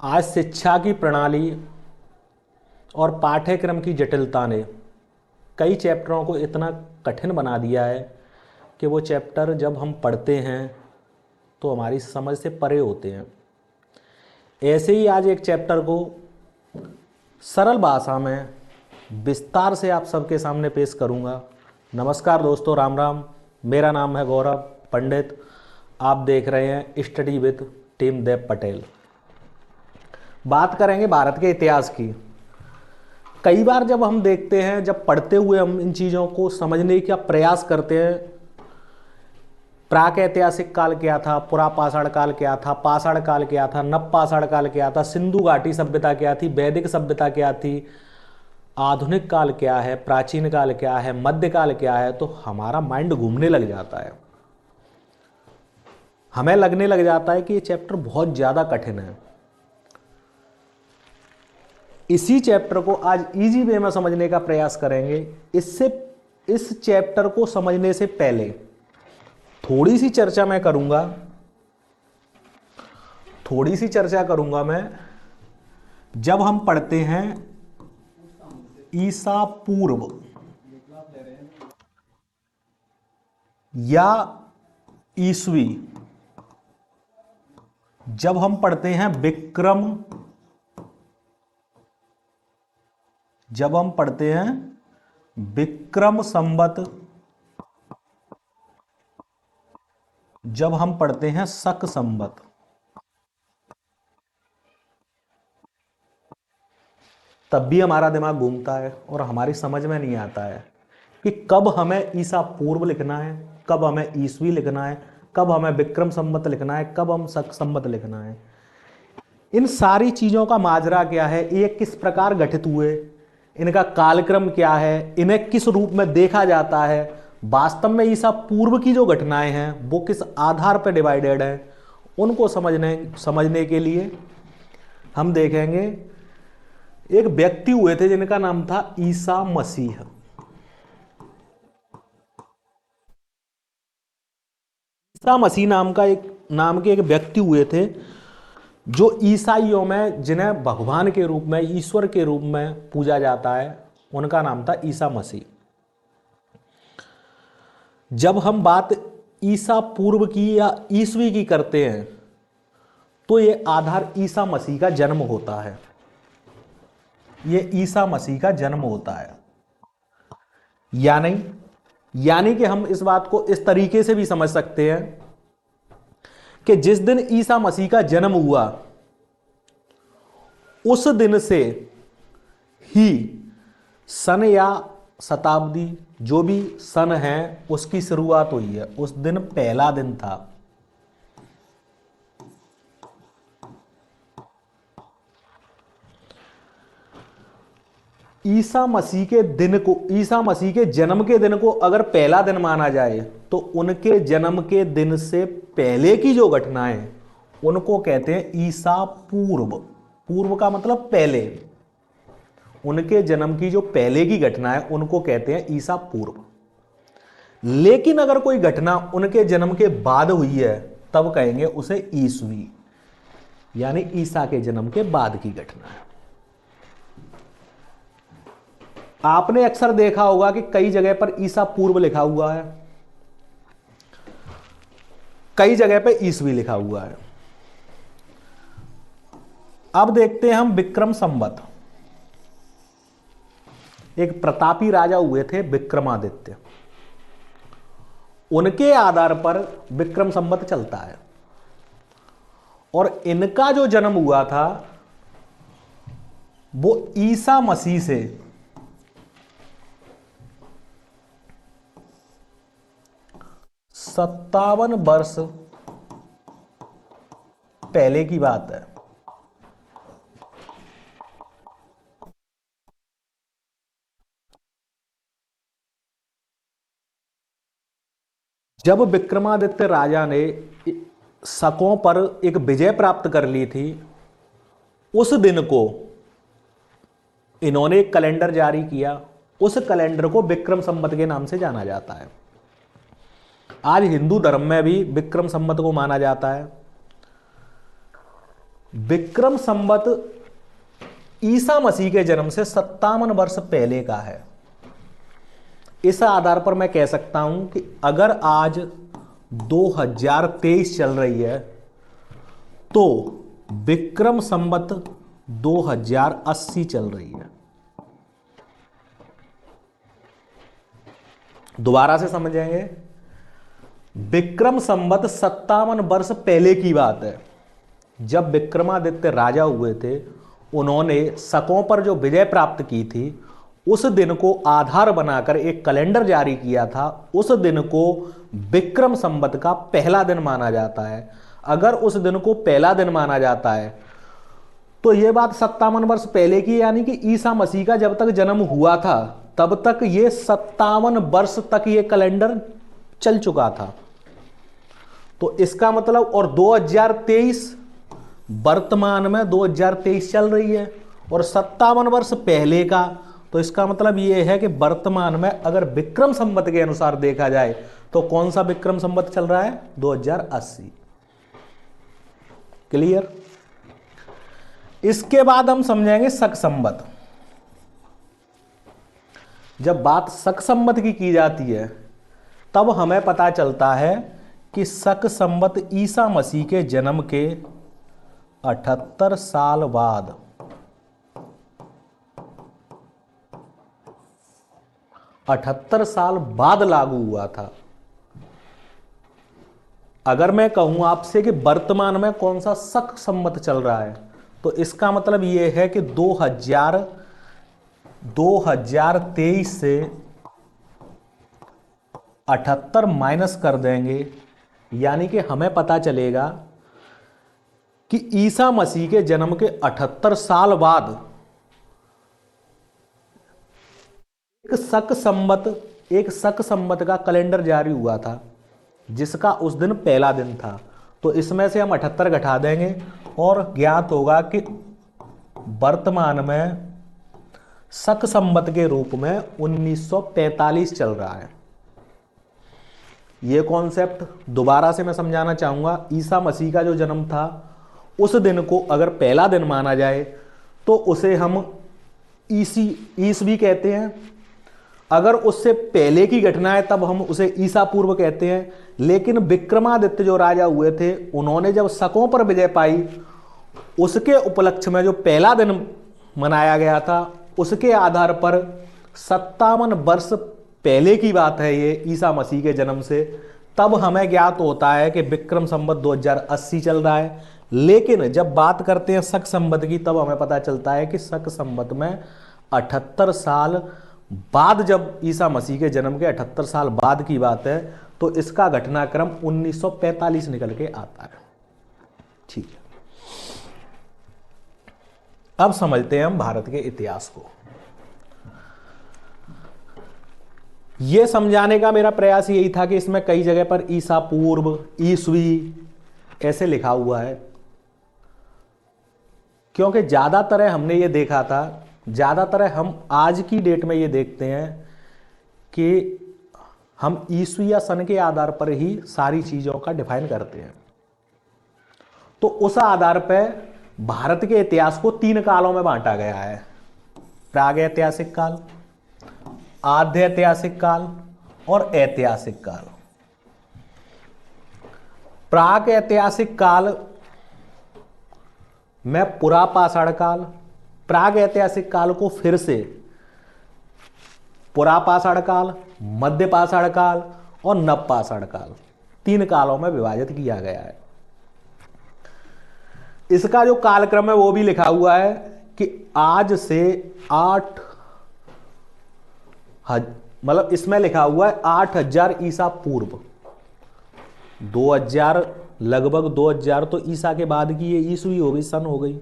आज शिक्षा की प्रणाली और पाठ्यक्रम की जटिलता ने कई चैप्टरों को इतना कठिन बना दिया है कि वो चैप्टर जब हम पढ़ते हैं तो हमारी समझ से परे होते हैं। ऐसे ही आज एक चैप्टर को सरल भाषा में विस्तार से आप सबके सामने पेश करूंगा। नमस्कार दोस्तों, राम राम। मेरा नाम है गौरव पंडित। आप देख रहे हैं study with team Dev Patel. बात करेंगे भारत के इतिहास की। कई बार जब हम देखते हैं, जब पढ़ते हुए हम इन चीज़ों को समझने का प्रयास करते हैं, प्राक ऐतिहासिक काल क्या था, पुरा पाषाण काल क्या था, पाषाण काल क्या था, नव पाषाण काल क्या था, सिंधु घाटी सभ्यता क्या थी, वैदिक सभ्यता क्या थी, आधुनिक काल क्या है, प्राचीन काल क्या है, मध्यकाल क्या है, तो हमारा माइंड घूमने लग जाता है। हमें लगने लग जाता है कि ये चैप्टर बहुत ज़्यादा कठिन है। इसी चैप्टर को आज इजी वे में समझने का प्रयास करेंगे। इस चैप्टर को समझने से पहले थोड़ी सी चर्चा मैं जब हम पढ़ते हैं ईसा पूर्व या ईसवी, जब हम पढ़ते हैं विक्रम संवत, जब हम पढ़ते हैं शक संवत, तब भी हमारा दिमाग घूमता है और हमारी समझ में नहीं आता है कि कब हमें ईसा पूर्व लिखना है, कब हमें ईसवी लिखना है, कब हमें विक्रम संवत लिखना है, कब हम शक संवत लिखना है। इन सारी चीजों का माजरा क्या है, ये किस प्रकार गठित हुए, इनका कालक्रम क्या है, इन्हें किस रूप में देखा जाता है, वास्तव में ईसा पूर्व की जो घटनाएं हैं वो किस आधार पर डिवाइडेड है, उनको समझने के लिए हम देखेंगे एक व्यक्ति हुए थे जिनका नाम था ईसा मसीह। ईसा मसीह नाम के एक व्यक्ति हुए थे जो ईसाइयों में, जिन्हें भगवान के रूप में, ईश्वर के रूप में पूजा जाता है, उनका नाम था ईसा मसीह। जब हम बात ईसा पूर्व की या ईसवी की करते हैं तो ये आधार ईसा मसीह का जन्म होता है। ये ईसा मसीह का जन्म होता है। यानी कि हम इस बात को इस तरीके से भी समझ सकते हैं कि जिस दिन ईसा मसीह का जन्म हुआ उस दिन से ही सन या शताब्दी, जो भी सन है, उसकी शुरुआत हुई है। उस दिन पहला दिन था। ईसा मसीह के जन्म के दिन को अगर पहला दिन माना जाए तो उनके जन्म के दिन से पहले की जो घटनाएं, उनको कहते हैं ईसा पूर्व। पूर्व का मतलब पहले। उनके जन्म की जो पहले की घटना है उनको कहते हैं ईसा पूर्व। लेकिन अगर कोई घटना उनके जन्म के बाद हुई है तब कहेंगे उसे ईसवी, यानी ईसा के जन्म के बाद की घटना है। आपने अक्सर देखा होगा कि कई जगह पर ईसा पूर्व लिखा हुआ है, कई जगह पर ईसवी लिखा हुआ है। अब देखते हैं हम विक्रम संवत। एक प्रतापी राजा हुए थे विक्रमादित्य, उनके आधार पर विक्रम संवत चलता है। और इनका जो जन्म हुआ था वो ईसा मसीह से 57 वर्ष पहले की बात है। जब विक्रमादित्य राजा ने शकों पर एक विजय प्राप्त कर ली थी, उस दिन को इन्होंने एक कैलेंडर जारी किया। उस कैलेंडर को विक्रम संवत के नाम से जाना जाता है। आज हिंदू धर्म में भी विक्रम संवत को माना जाता है। विक्रम संवत ईसा मसीह के जन्म से 57 वर्ष पहले का है। इस आधार पर मैं कह सकता हूं कि अगर आज 2023 चल रही है तो विक्रम संवत 2080 चल रही है। दोबारा से समझेंगे, विक्रम संवत 57 वर्ष पहले की बात है। जब विक्रमादित्य राजा हुए थे, उन्होंने शकों पर जो विजय प्राप्त की थी, उस दिन को आधार बनाकर एक कैलेंडर जारी किया था। उस दिन को विक्रम संवत का पहला दिन माना जाता है। अगर उस दिन को पहला दिन माना जाता है तो यह बात 57 वर्ष पहले की, यानी कि ईसा मसीह का जब तक जन्म हुआ था तब तक ये 57 वर्ष तक ये कैलेंडर चल चुका था। तो इसका मतलब, और 2023 वर्तमान में 2023 चल रही है और 57 वर्ष पहले का, तो इसका मतलब ये है कि वर्तमान में अगर विक्रम संवत के अनुसार देखा जाए तो कौन सा विक्रम संवत चल रहा है? 2080। क्लियर? इसके बाद हम समझेंगे शक संवत। जब बात शक संवत की जाती है तब हमें पता चलता है कि शक संवत ईसा मसीह के जन्म के 78 साल बाद 78 साल बाद लागू हुआ था। अगर मैं कहूं आपसे कि वर्तमान में कौन सा शक संवत चल रहा है, तो इसका मतलब यह है कि 2023 से 78 माइनस कर देंगे, यानी कि हमें पता चलेगा कि ईसा मसीह के जन्म के 78 साल बाद एक शक संवत का कैलेंडर जारी हुआ था, जिसका उस दिन पहला दिन था। तो इसमें से हम 78 घटा देंगे और ज्ञात होगा कि वर्तमान में शक संवत के रूप में 1945 चल रहा है। यह कॉन्सेप्ट दोबारा से मैं समझाना चाहूंगा। ईसा मसीह का जो जन्म था, उस दिन को अगर पहला दिन माना जाए तो उसे हम ईसवी कहते हैं। अगर उससे पहले की घटना है तब हम उसे ईसा पूर्व कहते हैं। लेकिन विक्रमादित्य जो राजा हुए थे, उन्होंने जब शकों पर विजय पाई, उसके उपलक्ष्य में जो पहला दिन मनाया गया था, उसके आधार पर 57 वर्ष पहले की बात है ये ईसा मसीह के जन्म से। तब हमें ज्ञात होता है कि विक्रम संवत 2080 चल रहा है। लेकिन जब बात करते हैं शक संवत की, तब हमें पता चलता है कि शक संवत में 78 साल बाद, जब ईसा मसीह के जन्म के 78 साल बाद की बात है, तो इसका घटनाक्रम 1945 निकल के आता है। ठीक है, अब समझते हैं हम भारत के इतिहास को। यह समझाने का मेरा प्रयास यही था कि इसमें कई जगह पर ईसा पूर्व, ईसवी ऐसे लिखा हुआ है, क्योंकि ज्यादातर हमने ये देखा था, ज्यादातर हम आज की डेट में ये देखते हैं कि हम ईसवी या सन के आधार पर ही सारी चीजों का डिफाइन करते हैं। तो उस आधार पर भारत के इतिहास को 3 कालों में बांटा गया है: प्राग ऐतिहासिक काल, आद्य ऐतिहासिक काल और ऐतिहासिक काल। प्राग ऐतिहासिक काल में पुरापाषाण काल, प्राग ऐतिहासिक काल को फिर से पुरापाषाण काल, मध्यपाषाण काल और नवपाषाण काल, 3 कालों में विभाजित किया गया है। इसका जो कालक्रम है वो भी लिखा हुआ है कि आज से 8 इसमें लिखा हुआ है 8000 ईसा पूर्व। 2000 लगभग 2000 तो ईसा के बाद की ये ईसवी हो गई, सन हो गई।